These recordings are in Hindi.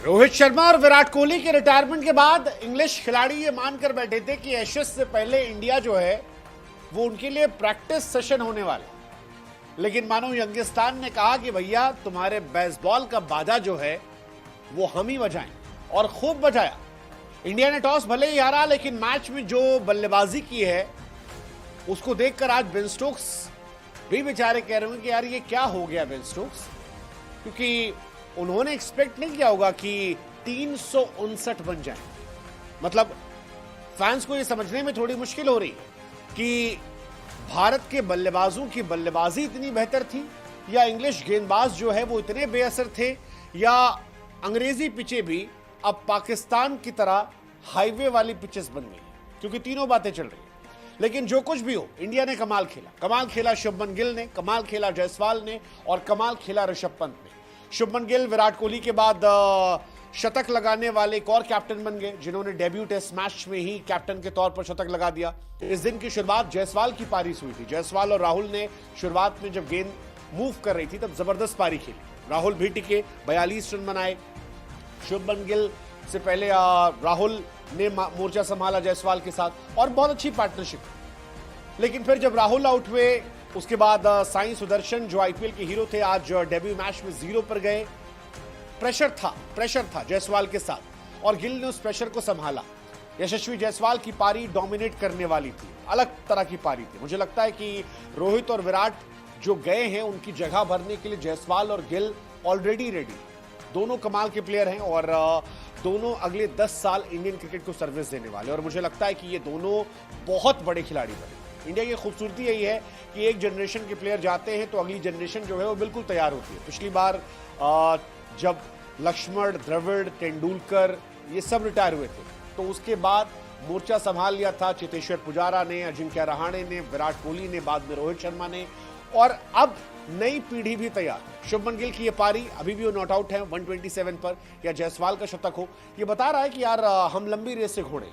रोहित शर्मा और विराट कोहली के रिटायरमेंट के बाद इंग्लिश खिलाड़ी ये मानकर बैठे थे कि एशेज से पहले इंडिया जो है वो उनके लिए प्रैक्टिस सेशन होने वाला। लेकिन मानो यंगिस्तान ने कहा कि भैया तुम्हारे बेसबॉल का बाजा जो है वो हम ही बजाएं, और खूब बजाया। इंडिया ने टॉस भले ही हारा, लेकिन मैच में जो बल्लेबाजी की है उसको देखकर आज बेन स्टोक्स भी बेचारे कह रहे हैं कि यार ये क्या हो गया बेन स्टोक्स, क्योंकि उन्होंने एक्सपेक्ट नहीं किया होगा कि 359 बन जाए। मतलब फैंस को ये समझने में थोड़ी मुश्किल हो रही है कि भारत के बल्लेबाजों की बल्लेबाजी इतनी बेहतर थी, या इंग्लिश गेंदबाज जो है वो इतने बेअसर थे, या अंग्रेजी पिचें भी अब पाकिस्तान की तरह हाईवे वाली पिचेस बन गई, क्योंकि तीनों बातें चल रही हैं। लेकिन जो कुछ भी हो, इंडिया ने कमाल खेला शुभमन गिल ने, कमाल खेला जायसवाल ने, और कमाल खेला ऋषभ पंत ने। शुभमन गिल विराट कोहली के बाद शतक लगाने वाले एक और कैप्टन बन गए, जिन्होंने डेब्यू टेस्ट मैच में ही कैप्टन के तौर पर शतक लगा दिया। इस दिन की शुरुआत जायसवाल की पारी से हुई थी। जायसवाल और राहुल ने शुरुआत में जब गेंद मूव कर रही थी तब जबरदस्त पारी खेली। राहुल भी टिके, 42 रन बनाए। शुभमन गिल से पहले राहुल ने मोर्चा संभाला जायसवाल के साथ, और बहुत अच्छी पार्टनरशिप। लेकिन फिर जब राहुल आउट हुए उसके बाद साई सुदर्शन जो आईपीएल के हीरो थे, आज डेब्यू मैच में 0 पर गए। प्रेशर था जायसवाल के साथ, और गिल ने उस प्रेशर को संभाला। यशस्वी जायसवाल की पारी डोमिनेट करने वाली थी, अलग तरह की पारी थी। मुझे लगता है कि रोहित और विराट जो गए हैं उनकी जगह भरने के लिए जायसवाल और गिल ऑलरेडी रेडी। दोनों कमाल के प्लेयर हैं, और दोनों अगले 10 साल इंडियन क्रिकेट को सर्विस देने वाले, और मुझे लगता है कि ये दोनों बहुत बड़े खिलाड़ी बने। इंडिया की खूबसूरती यही है कि एक जनरेशन के प्लेयर जाते हैं तो अगली जनरेशन जो है वो बिल्कुल तैयार होती है। पिछली बार जब लक्ष्मण, द्रविड़, तेंदुलकर ये सब रिटायर हुए थे, तो उसके बाद मोर्चा संभाल लिया था चेतेश्वर पुजारा ने, अजिंक्य रहाणे ने, विराट कोहली ने, बाद में रोहित शर्मा ने, और अब नई पीढ़ी भी तैयार। शुभमन गिल की ये पारी अभी भी वो नॉट आउट है 127 पर, या जायसवाल का शतक हो, ये बता रहा है कि यार हम लंबी रेस से घोड़े।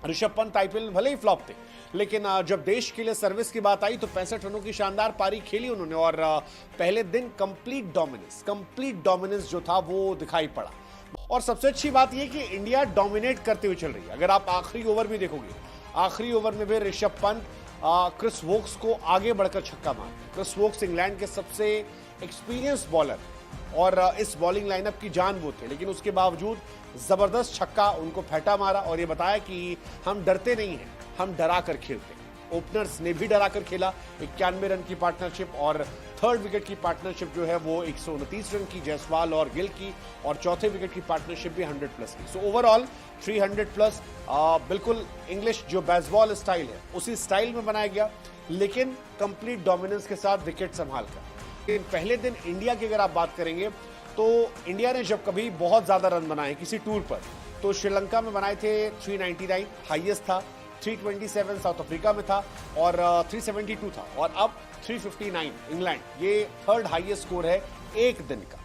ऋषभ पंत आईपीएल में भले ही फ्लॉप थे, लेकिन जब देश के लिए सर्विस की बात आई तो 65 रनों की शानदार पारी खेली उन्होंने, और पहले दिन कंप्लीट डोमिनेंस जो था वो दिखाई पड़ा। और सबसे अच्छी बात यह कि इंडिया डोमिनेट करते हुए चल रही है। अगर आप आखिरी ओवर भी देखोगे, आखिरी ओवर में भी ऋषभ पंत क्रिस वोक्स को आगे बढ़कर छक्का मार। क्रिस वोक्स इंग्लैंड के सबसे एक्सपीरियंस बॉलर, और इस बॉलिंग लाइनअप की जान वो थे, लेकिन उसके बावजूद जबरदस्त छक्का उनको फेंटा मारा, और ये बताया कि हम डरते नहीं हैं, हम डरा कर खेलते हैं। ओपनर्स ने भी डरा कर खेला। 91 रन की पार्टनरशिप, और थर्ड विकेट की पार्टनरशिप जो है वो 129 रन की जायसवाल और गिल की, और चौथे विकेट की पार्टनरशिप भी 100+ की। So overall 300+। बिल्कुल इंग्लिश जो बेसबॉल स्टाइल है उसी स्टाइल में बनाया गया, लेकिन कंप्लीट डोमिनेंस के साथ विकेट संभाल कर। पहले दिन इंडिया की अगर आप बात करेंगे तो इंडिया ने जब कभी बहुत ज्यादा रन बनाए किसी टूर पर, तो श्रीलंका में बनाए थे 399, हाईएस्ट था 327 साउथ अफ्रीका में था, और 372 था, और अब 359 इंग्लैंड। ये थर्ड हाईएस्ट स्कोर है एक दिन का।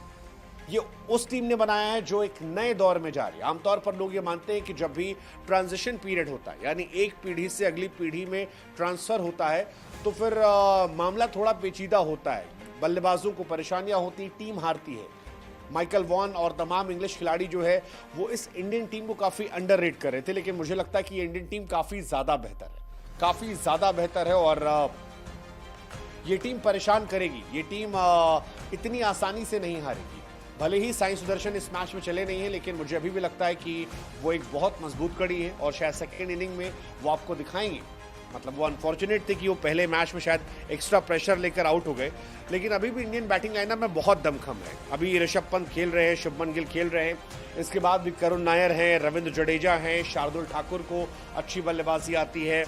ये उस टीम ने बनाया है जो एक नए दौर में जा रही है। आमतौर पर लोग ये मानते हैं कि जब भी ट्रांजिशन पीरियड होता है, यानी एक पीढ़ी से अगली पीढ़ी में ट्रांसफर होता है, तो फिर मामला थोड़ा पेचीदा होता है, बल्लेबाजों को परेशानियां होती, टीम हारती है। माइकल वॉन और तमाम इंग्लिश खिलाड़ी जो है वो इस इंडियन टीम को काफी अंडररेट कर रहे थे, लेकिन मुझे लगता है कि ये इंडियन टीम काफी ज्यादा बेहतर है, और ये टीम परेशान करेगी। ये टीम इतनी आसानी से नहीं हारेगी। भले ही साई सुदर्शन इस मैच में चले नहीं है, लेकिन मुझे अभी भी लगता है कि वो एक बहुत मजबूत कड़ी है, और शायद सेकेंड इनिंग में वो आपको दिखाएंगे। मतलब वो अनफॉर्चुनेट थे कि वो पहले मैच में शायद एक्स्ट्रा प्रेशर लेकर आउट हो गए, लेकिन अभी भी इंडियन बैटिंग लाइनअप में बहुत दमखम है। अभी ऋषभ पंत खेल रहे हैं, शुभमन गिल खेल रहे हैं, इसके बाद भी करुण नायर हैं, रविंद्र जडेजा हैं, शार्दुल ठाकुर को अच्छी बल्लेबाजी आती है,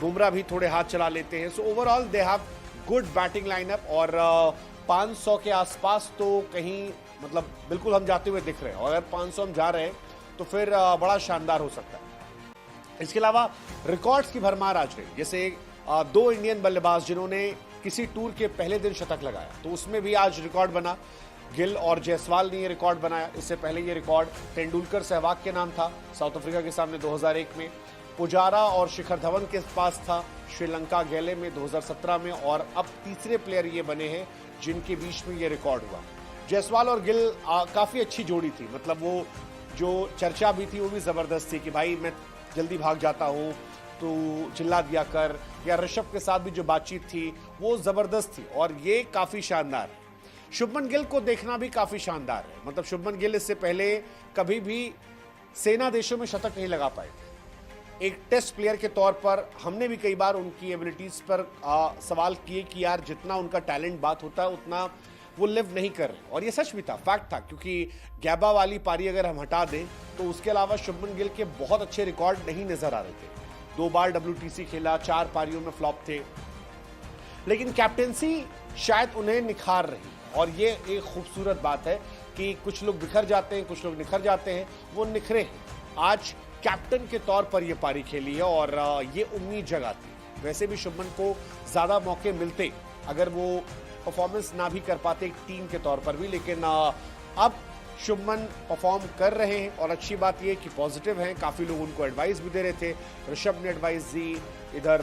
बुमराह भी थोड़े हाथ चला लेते हैं। So overall they have good batting lineup, और 500 के आसपास तो कहीं मतलब बिल्कुल हम जाते हुए दिख रहे हैं, और अगर 500 हम जा रहे हैं तो फिर बड़ा शानदार हो सकता है। इसके अलावा रिकॉर्ड्स की भरमार आज रही, जैसे 2 इंडियन बल्लेबाज जिन्होंने किसी टूर के पहले दिन शतक लगाया, तो उसमें भी आज रिकॉर्ड बना। गिल और जायसवाल ने ये रिकॉर्ड बनाया। इससे पहले ये रिकॉर्ड तेंदुलकर, सहवाग के नाम था साउथ अफ्रीका के सामने 2001 में। पुजारा और शिखर धवन के पास था श्रीलंका गैले में 2017 में, और अब तीसरे प्लेयर ये बने हैं जिनके बीच में ये रिकॉर्ड हुआ। जायसवाल और गिल काफी अच्छी जोड़ी थी। मतलब वो जो चर्चा भी थी वो भी जबरदस्त थी कि भाई मैं जल्दी भाग जाता हूँ तो चिल्ला दिया कर, या ऋषभ के साथ भी जो बातचीत थी वो जबरदस्त थी और ये काफी शानदार है। शुभमन गिल को देखना भी काफी शानदार है। मतलब शुभमन गिल इससे पहले कभी भी सेना देशों में शतक नहीं लगा पाए थे। एक टेस्ट प्लेयर के तौर पर हमने भी कई बार उनकी एबिलिटीज पर सवाल किए कि यार जितना उनका टैलेंट बात होता है उतना वो लिव नहीं कर रहे, और ये सच भी था, फैक्ट था। क्योंकि गैबा वाली पारी अगर हम हटा दें तो उसके अलावा शुभमन गिल के बहुत अच्छे रिकॉर्ड नहीं नजर आ रहे थे। 2 बार WTC खेला, 4 पारियों में फ्लॉप थे, लेकिन कैप्टेंसी शायद उन्हें निखार रही। और ये एक खूबसूरत बात है कि कुछ लोग बिखर जाते हैं, कुछ लोग निखर जाते हैं, वो निखरे हैं। आज कैप्टन के तौर पर ये पारी खेली है और ये उम्मीद जगाती। वैसे भी शुभमन को ज्यादा मौके मिलते अगर वो परफॉर्मेंस ना भी कर पाते एक टीम के तौर पर भी, लेकिन अब शुभमन परफॉर्म कर रहे हैं और अच्छी बात यह कि पॉजिटिव हैं। काफी लोग उनको एडवाइस भी दे रहे थे, ऋषभ ने एडवाइस दी, इधर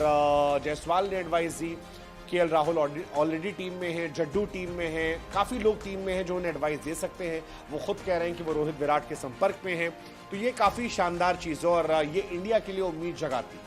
जायसवाल ने एडवाइस दी, KL राहुल ऑलरेडी टीम में है, जड्डू टीम में है, काफी लोग टीम में हैं जो उन्हें एडवाइस दे सकते हैं। वो खुद कह रहे हैं कि वो रोहित विराट के संपर्क में हैं। तो ये काफी शानदार चीज है और ये इंडिया के लिए उम्मीद जगाती है।